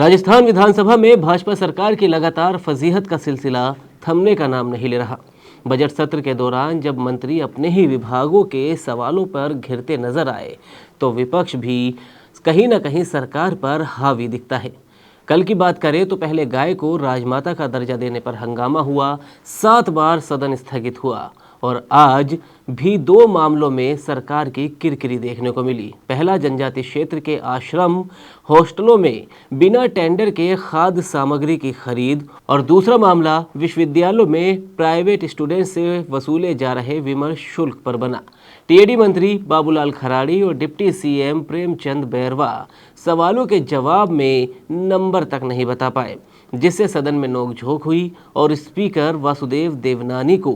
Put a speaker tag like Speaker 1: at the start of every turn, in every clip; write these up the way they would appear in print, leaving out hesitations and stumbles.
Speaker 1: राजस्थान विधानसभा में भाजपा सरकार की लगातार फजीहत का सिलसिला थमने का नाम नहीं ले रहा। बजट सत्र के दौरान जब मंत्री अपने ही विभागों के सवालों पर घिरते नजर आए तो विपक्ष भी कहीं न कहीं सरकार पर हावी दिखता है। कल की बात करें तो पहले गाय को राजमाता का दर्जा देने पर हंगामा हुआ, 7 बार सदन स्थगित हुआ और आज भी 2 मामलों में सरकार की किरकिरी देखने को मिली। पहला जनजाति क्षेत्र के आश्रम हॉस्टलों में बिना टेंडर के खाद्य सामग्री की खरीद और दूसरा मामला विश्वविद्यालयों में प्राइवेट स्टूडेंट से वसूले जा रहे विमर्श शुल्क पर बना। टीएडी मंत्री बाबूलाल खराड़ी और डिप्टी सीएम प्रेमचंद बैरवा सवालों के जवाब में नंबर तक नहीं बता पाए, जिससे सदन में नोकझोंक हुई और स्पीकर वासुदेव देवनानी को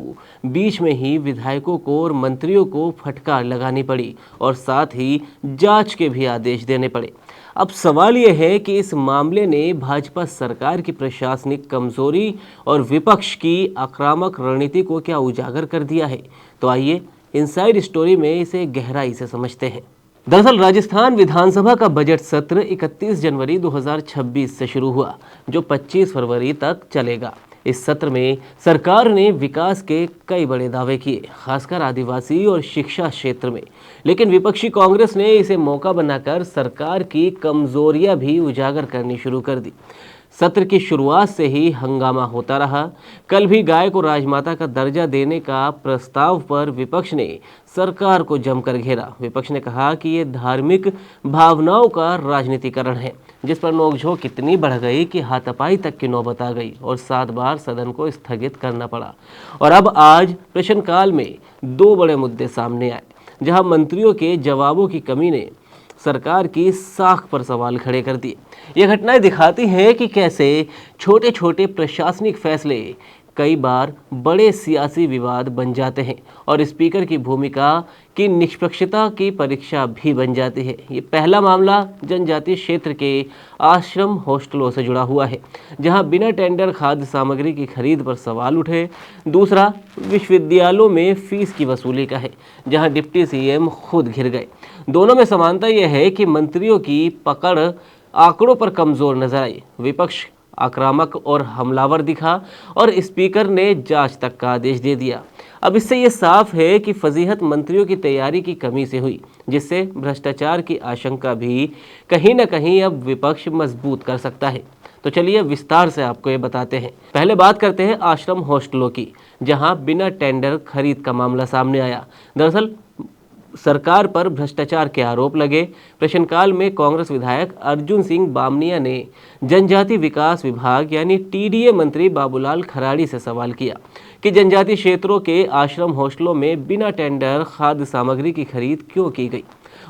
Speaker 1: बीच में ही विधायकों को और मंत्रियों को फटकार लगानी पड़ी और साथ ही जांच के भी आदेश देने पड़े। अब सवाल यह है कि इस मामले ने भाजपा सरकार की प्रशासनिक कमजोरी और विपक्ष की आक्रामक रणनीति को क्या उजागर कर दिया है। तो आइए इनसाइड स्टोरी में इसे गहराई से समझते हैं। दरअसल राजस्थान विधानसभा का बजट सत्र 31 जनवरी 2026 से शुरू हुआ, जो 25 फरवरी तक चलेगा। इस सत्र में सरकार ने विकास के कई बड़े दावे किए, खासकर आदिवासी और शिक्षा क्षेत्र में, लेकिन विपक्षी कांग्रेस ने इसे मौका बनाकर सरकार की कमजोरियां भी उजागर करनी शुरू कर दी। सत्र की शुरुआत से ही हंगामा होता रहा। कल भी गाय को राजमाता का दर्जा देने का प्रस्ताव पर विपक्ष ने सरकार को जमकर घेरा। विपक्ष ने कहा कि ये धार्मिक भावनाओं का राजनीतिकरण है, जिस पर नोकझोंक इतनी बढ़ गई कि हाथापाई तक की नौबत आ गई और 7 बार सदन को स्थगित करना पड़ा। और अब आज प्रश्नकाल में 2 बड़े मुद्दे सामने आए, जहां मंत्रियों के जवाबों की कमी ने सरकार की साख पर सवाल खड़े कर दिए। ये घटनाएं दिखाती हैं कि कैसे छोटे छोटे प्रशासनिक फैसले कई बार बड़े सियासी विवाद बन जाते हैं और स्पीकर की भूमिका की निष्पक्षता की परीक्षा भी बन जाती है। ये पहला मामला जनजातीय क्षेत्र के आश्रम हॉस्टलों से जुड़ा हुआ है, जहां बिना टेंडर खाद्य सामग्री की खरीद पर सवाल उठे। दूसरा विश्वविद्यालयों में फीस की वसूली का है, जहां डिप्टी सीएम खुद घिर गए। दोनों में समानता यह है कि मंत्रियों की पकड़ आंकड़ों पर कमजोर नजर आई, विपक्ष आक्रामक और हमलावर दिखा और स्पीकर ने जांच तक का आदेश दे दिया। अब इससे ये साफ है कि फजीहत मंत्रियों की तैयारी की कमी से हुई, जिससे भ्रष्टाचार की आशंका भी कहीं न कहीं अब विपक्ष मजबूत कर सकता है। तो चलिए विस्तार से आपको ये बताते हैं। पहले बात करते हैं आश्रम हॉस्टलों की, जहां बिना टेंडर खरीद का मामला सामने आया। दरअसल सरकार पर भ्रष्टाचार के आरोप लगे। प्रश्नकाल में कांग्रेस विधायक अर्जुन सिंह बामनिया ने जनजाति विकास विभाग यानी टीडीए मंत्री बाबूलाल खराड़ी से सवाल किया कि जनजाति क्षेत्रों के आश्रम हॉस्टलों में बिना टेंडर खाद्य सामग्री की खरीद क्यों की गई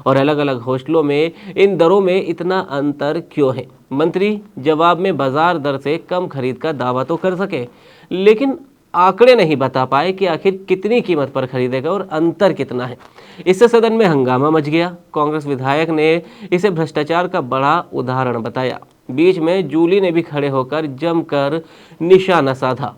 Speaker 1: और अलग अलग हॉस्टलों में इन दरों में इतना अंतर क्यों है। मंत्री जवाब में बाजार दर से कम खरीद का दावा तो कर सके, लेकिन आंकड़े नहीं बता पाए कि आखिर कितनी कीमत पर खरीदेगा और अंतर कितना है। इससे सदन में हंगामा मच गया। कांग्रेस विधायक ने इसे भ्रष्टाचार का बड़ा उदाहरण बताया। बीच में जूली ने भी खड़े होकर जमकर निशाना साधा।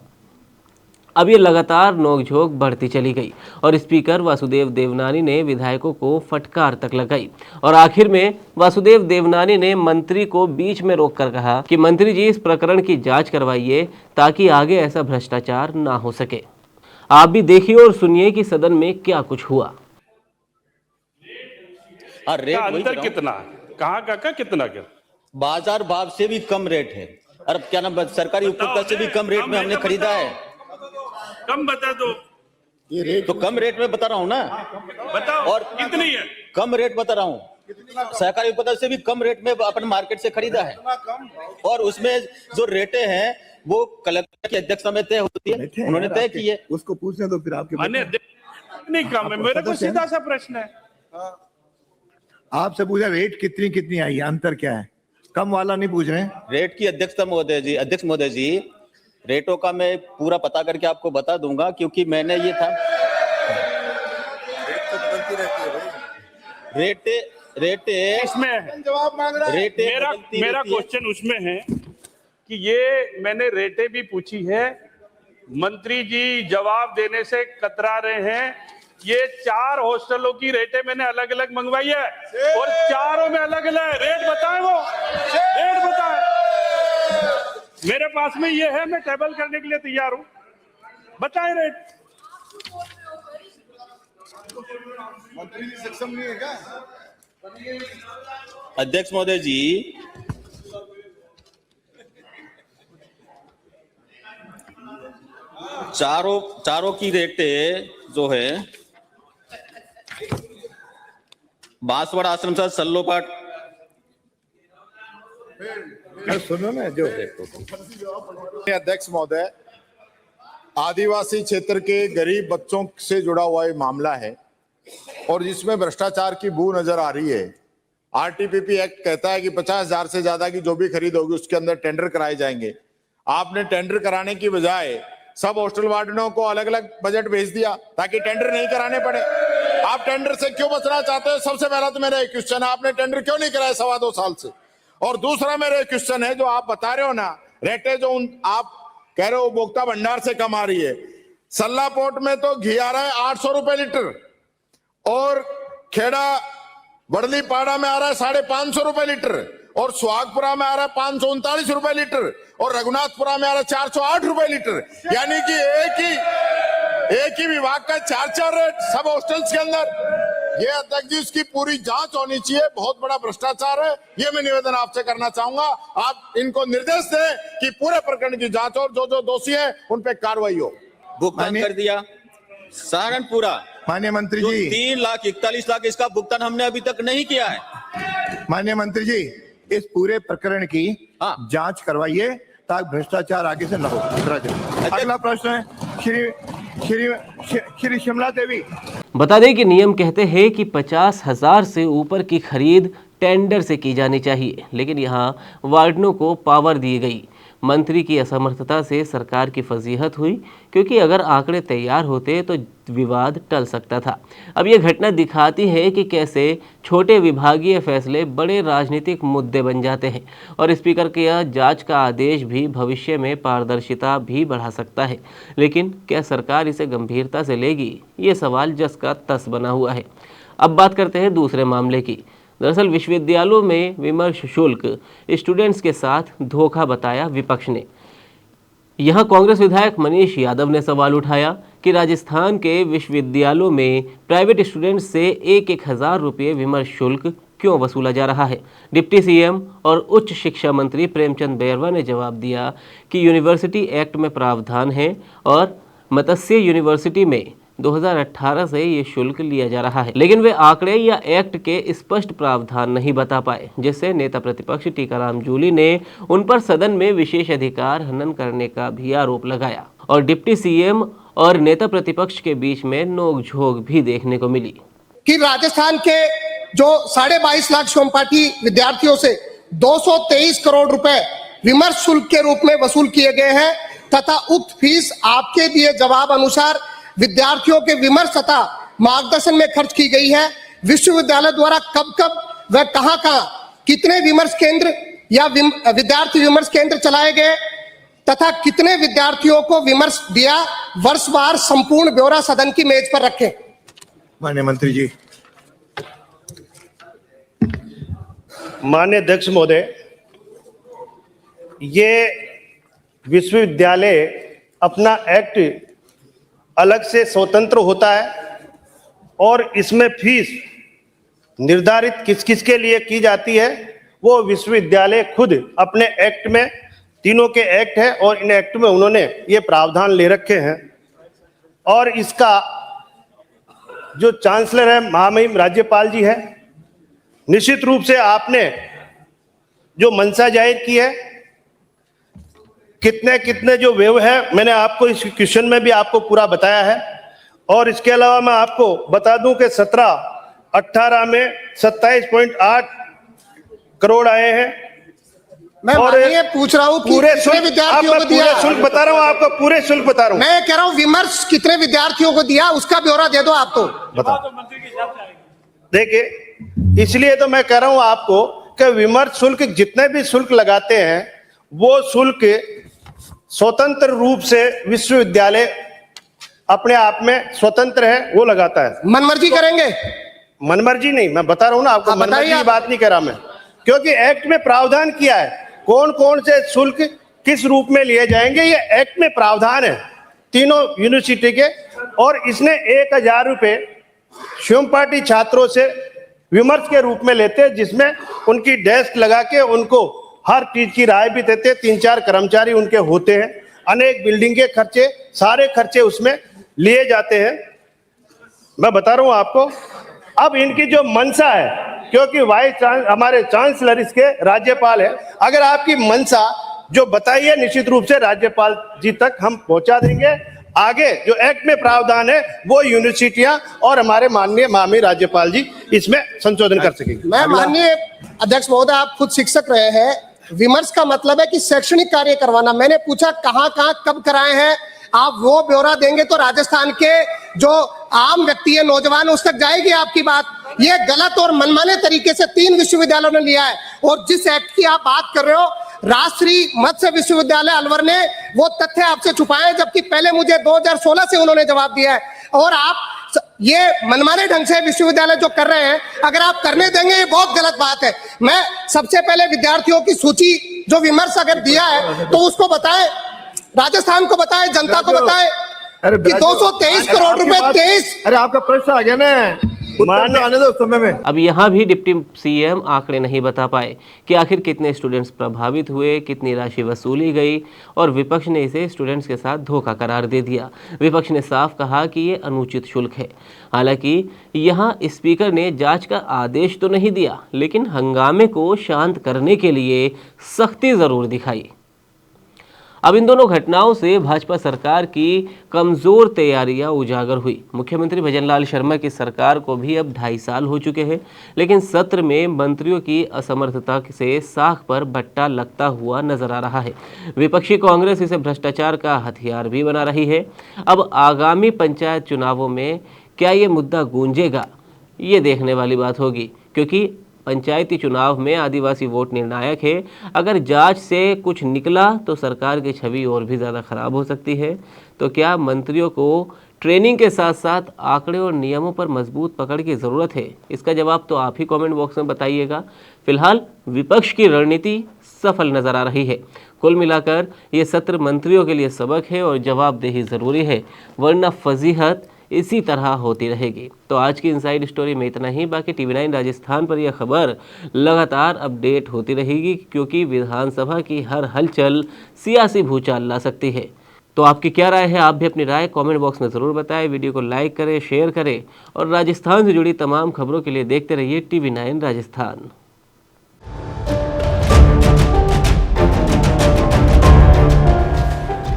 Speaker 1: अब ये लगातार नोकझोंक बढ़ती चली गई और स्पीकर वासुदेव देवनानी ने विधायकों को फटकार तक लगाई और आखिर में वासुदेव देवनानी ने मंत्री को बीच में रोककर कहा कि मंत्री जी, इस प्रकरण की जांच करवाइए ताकि आगे ऐसा भ्रष्टाचार ना हो सके। आप भी देखिए और सुनिए कि सदन में क्या कुछ हुआ।
Speaker 2: रेट अंतर कितना है, कहाँ का कितना क्या
Speaker 3: बाजार भाव से भी कम रेट है और क्या नाम सरकारी उपभोक्ता से भी कम रेट में हमने खरीदा है।
Speaker 2: कम बता दो।
Speaker 3: ये रेट तो कम रेट में बता रहा हूँ ना,
Speaker 2: बताओ। और कितनी है?
Speaker 3: कम रेट बता रहा हूँ, सहकारी उपभोक्ता से भी कम रेट में अपन मार्केट से खरीदा है और उसमें जो रेटें हैं वो कलेक्टर की अध्यक्षता में तय होती है, उन्होंने तय की है।
Speaker 4: उसको पूछने दो फिर आपके
Speaker 2: नहीं कम है, मेरे को सीधा सा प्रश्न है।
Speaker 4: आपसे पूछा रेट कितनी कितनी आई, अंतर क्या है, कम वाला नहीं पूछ रहे हैं।
Speaker 3: रेट की अध्यक्षता महोदय जी, अध्यक्ष महोदय जी, रेटों का मैं पूरा पता करके आपको बता दूंगा, क्योंकि मैंने ये था रेटे
Speaker 2: इसमें जवाब मांग रहा है। मेरा क्वेश्चन उसमें है कि ये मैंने रेटे भी पूछी है, मंत्री जी जवाब देने से कतरा रहे हैं। ये 4 हॉस्टलों की रेटें मैंने अलग अलग मंगवाई है और चारों में अलग अलग रेट बताए, वो रेट बताए। मेरे पास में ये है, मैं टेबल करने के लिए तैयार हूं। बताएं रेट।
Speaker 5: मंत्री जी सक्षम नहीं है क्या?
Speaker 3: अध्यक्ष महोदय जी, चारों की रेटें जो है बांसवाड़ा आश्रम से सल्लोपाट।
Speaker 4: सुनो ना जो
Speaker 5: अध्यक्ष महोदय, आदिवासी क्षेत्र के गरीब बच्चों से जुड़ा हुआ ये मामला है और जिसमें भ्रष्टाचार की बू नजर आ रही है। आरटीपीपी एक्ट कहता है कि 50,000 से ज्यादा की जो भी खरीद होगी उसके अंदर टेंडर कराए जाएंगे। आपने टेंडर कराने की बजाय सब हॉस्टल वार्डनों को अलग अलग बजट भेज दिया ताकि टेंडर नहीं कराने पड़े। आप टेंडर से क्यों बचना चाहते हो? सबसे पहला तो मेरा एक क्वेश्चन है, आपने टेंडर क्यों नहीं कराया 2.25 साल से? और दूसरा मेरा एक क्वेश्चन है, जो आप बता रहे हो ना रेटे जो आप कह रहे हो उपभोक्ता भंडार से कम आ रही है, सल्ला पोर्ट में तो घी आ रहा है 800 रुपए लीटर और खेड़ा वड़ली पाड़ा में आ रहा है 550 रुपए लीटर और सुहागपुरा में आ रहा है 539 रुपए लीटर और रघुनाथपुरा में आ रहा है 408 रुपए लीटर। यानी कि एक ही विभाग का 4 रेट सब हॉस्टल्स के अंदर। ये अध्यक्ष जी, इसकी पूरी जांच होनी चाहिए। बहुत बड़ा भ्रष्टाचार है। ये मैं निवेदन आपसे करना चाहूंगा, आप इनको निर्देश दें कि पूरे प्रकरण की जांच और जो जो दोषी है उन पे कार्रवाई हो।
Speaker 3: भुगतान कर दिया सहारनपुरा
Speaker 4: माननीय मंत्री
Speaker 3: जो
Speaker 4: जी,
Speaker 3: 3,41,00,000 इसका भुगतान हमने अभी तक नहीं किया है।
Speaker 4: माननीय मंत्री जी, इस पूरे प्रकरण की
Speaker 3: हाँ।
Speaker 4: जांच करवाइए ताकि भ्रष्टाचार आगे से न हो। अगला प्रश्न है श्री शिमला देवी।
Speaker 1: बता दें कि नियम कहते हैं कि 50,000 से ऊपर की खरीद टेंडर से की जानी चाहिए, लेकिन यहाँ वार्डनों को पावर दी गई। मंत्री की असमर्थता से सरकार की फजीहत हुई, क्योंकि अगर आंकड़े तैयार होते तो विवाद टल सकता था। अब यह घटना दिखाती है कि कैसे छोटे विभागीय फैसले बड़े राजनीतिक मुद्दे बन जाते हैं और स्पीकर के यह जांच का आदेश भी भविष्य में पारदर्शिता भी बढ़ा सकता है। लेकिन क्या सरकार इसे गंभीरता से लेगी? ये सवाल जस का तस बना हुआ है। अब बात करते हैं दूसरे मामले की। दरअसल विश्वविद्यालयों में विमर्श शुल्क स्टूडेंट्स के साथ धोखा बताया विपक्ष ने। यहां कांग्रेस विधायक मनीष यादव ने सवाल उठाया कि राजस्थान के विश्वविद्यालयों में प्राइवेट स्टूडेंट्स से 1,000 रुपये विमर्श शुल्क क्यों वसूला जा रहा है। डिप्टी सीएम और उच्च शिक्षा मंत्री प्रेमचंद बैरवा ने जवाब दिया कि यूनिवर्सिटी एक्ट में प्रावधान है और मत्स्य यूनिवर्सिटी में 2018 से ये शुल्क लिया जा रहा है, लेकिन वे आंकड़े या एक्ट के स्पष्ट प्रावधान नहीं बता पाए, जिससे नेता प्रतिपक्ष टीकाराम जूली ने उन पर सदन में विशेष अधिकार हनन करने का भी आरोप लगाया और डिप्टी सीएम और नेता प्रतिपक्ष के बीच में नोकझोंक भी देखने को मिली
Speaker 6: कि राजस्थान के जो 22.5 लाख सोमपाठी विद्यार्थियों से 223 करोड़ रुपए विमर्श शुल्क के रूप में वसूल किए गए हैं तथा उक्त फीस आपके दिए जवाब अनुसार विद्यार्थियों के विमर्श तथा मार्गदर्शन में खर्च की गई है। विश्वविद्यालय द्वारा कब कब व कहां कितने विमर्श केंद्र या विद्यार्थी विमर्श केंद्र चलाए गए तथा कितने विद्यार्थियों को विमर्श दिया, वर्षवार संपूर्ण ब्यौरा सदन की मेज पर रखें।
Speaker 4: माननीय मंत्री जी।
Speaker 7: माननीय अध्यक्ष महोदय, ये विश्वविद्यालय अपना एक्ट अलग से स्वतंत्र होता है और इसमें फीस निर्धारित किस किस के लिए की जाती है वो विश्वविद्यालय खुद अपने एक्ट में, तीनों के एक्ट है और इन एक्ट में उन्होंने ये प्रावधान ले रखे हैं। और इसका जो चांसलर है महामहिम राज्यपाल जी है, निश्चित रूप से आपने जो मंशा जाहिर की है, कितने कितने जो व्यय है, मैंने आपको इस क्वेश्चन में भी आपको पूरा बताया है। और इसके अलावा मैं आपको बता दूं कि 17-18 में 27.8 करोड़ आए हैं।
Speaker 6: मैं ये पूछ रहा हूँ
Speaker 7: पूरे
Speaker 6: विद्यार्थियों को दिया,
Speaker 7: पूरे शुल्क बता रहा हूँ आपको, पूरे शुल्क बता रहा हूँ।
Speaker 6: मैं कह रहा हूँ विमर्श कितने विद्यार्थियों को दिया उसका ब्यौरा दे दो आप। तो
Speaker 7: बताओ। देखिए, इसलिए तो मैं कह रहा हूँ आपको कि विमर्श शुल्क जितने भी शुल्क लगाते हैं वो शुल्क स्वतंत्र रूप से विश्वविद्यालय अपने आप में स्वतंत्र है, वो लगाता है।
Speaker 6: मनमर्जी करेंगे?
Speaker 7: मनमर्जी नहीं, मैं बता रहा हूं ना आपको, मनमर्जी की बात नहीं कर रहा मैं, क्योंकि एक्ट में प्रावधान किया है कौन कौन से शुल्क किस रूप में लिए जाएंगे, ये एक्ट में प्रावधान है तीनों यूनिवर्सिटी के। और इसने 1000 रुपए शिवम पार्टी छात्रों से विमर्श के रूप में लेते हैं, जिसमें उनकी डेस्क लगा के उनको हर चीज की राय भी देते हैं। 3-4 कर्मचारी उनके होते हैं, अनेक बिल्डिंग के खर्चे, सारे खर्चे उसमें लिए जाते हैं। मैं बता रहा हूं आपको, अब इनकी जो मंशा है, क्योंकि हमारे चांसलर इसके राज्यपाल है, अगर आपकी मंशा जो बताइए निश्चित रूप से राज्यपाल जी तक हम पहुंचा देंगे। आगे जो एक्ट में प्रावधान है वो यूनिवर्सिटियां और हमारे माननीय राज्यपाल जी इसमें संशोधन कर सकेंगे।
Speaker 6: मैं माननीय अध्यक्ष महोदय, आप खुद शिक्षक रहे हैं, विमर्श का मतलब है कि शैक्षणिक कार्य करवाना। मैंने पूछा कहां कब कराए हैं, आप वो ब्यौरा देंगे तो राजस्थान के जो आम व्यक्ति है, नौजवान, उस तक जाएगी आपकी बात। ये गलत और मनमाने तरीके से 3 विश्वविद्यालयों ने लिया है। और जिस एक्ट की आप बात कर रहे हो, राष्ट्रीय मत्स्य विश्वविद्यालय अलवर ने वो तथ्य आपसे छुपाए, जबकि पहले मुझे 2016 से उन्होंने जवाब दिया है। और आप ये मनमाने ढंग से विश्वविद्यालय जो कर रहे हैं, अगर आप करने देंगे ये बहुत गलत बात है। मैं सबसे पहले विद्यार्थियों की सूची जो विमर्श अगर दिया है तो उसको बताएं, राजस्थान को बताएं, जनता को बताएं कि 223 करोड़ रुपए 23।
Speaker 4: अरे आपका प्रश्न आ गया ना, आने दो उस समय में।
Speaker 1: अब यहाँ भी डिप्टी सीएम आंकड़े नहीं बता पाए कि आखिर कितने स्टूडेंट्स प्रभावित हुए, कितनी राशि वसूली गई, और विपक्ष ने इसे स्टूडेंट्स के साथ धोखा करार दे दिया। विपक्ष ने साफ कहा कि ये अनुचित शुल्क है। हालांकि यहाँ स्पीकर ने जांच का आदेश तो नहीं दिया, लेकिन हंगामे को शांत करने के लिए सख्ती जरूर दिखाई। अब इन दोनों घटनाओं से भाजपा सरकार की कमजोर तैयारियां उजागर हुई। मुख्यमंत्री भजनलाल शर्मा की सरकार को भी अब 2.5 साल हो चुके हैं, लेकिन सत्र में मंत्रियों की असमर्थता से साख पर बट्टा लगता हुआ नजर आ रहा है। विपक्षी कांग्रेस इसे भ्रष्टाचार का हथियार भी बना रही है। अब आगामी पंचायत चुनावों में क्या ये मुद्दा गूंजेगा, ये देखने वाली बात होगी, क्योंकि पंचायती चुनाव में आदिवासी वोट निर्णायक है। अगर जांच से कुछ निकला तो सरकार की छवि और भी ज़्यादा खराब हो सकती है। तो क्या मंत्रियों को ट्रेनिंग के साथ साथ आंकड़े और नियमों पर मजबूत पकड़ की ज़रूरत है? इसका जवाब तो आप ही कमेंट बॉक्स में बताइएगा। फिलहाल विपक्ष की रणनीति सफल नज़र आ रही है। कुल मिलाकर ये सत्र मंत्रियों के लिए सबक है और जवाबदेही ज़रूरी है, वरना फजीहत इसी तरह होती रहेगी। तो आज की इनसाइड स्टोरी में इतना ही। बाकी TV9 राजस्थान पर यह खबर लगातार अपडेट होती रहेगी, क्योंकि विधानसभा की हर हलचल सियासी भूचाल ला सकती है। तो आपकी क्या राय है? आप भी अपनी राय कमेंट बॉक्स में ज़रूर बताएं। वीडियो को लाइक करें, शेयर करें और राजस्थान से जुड़ी तमाम खबरों के लिए देखते रहिए TV9 राजस्थान।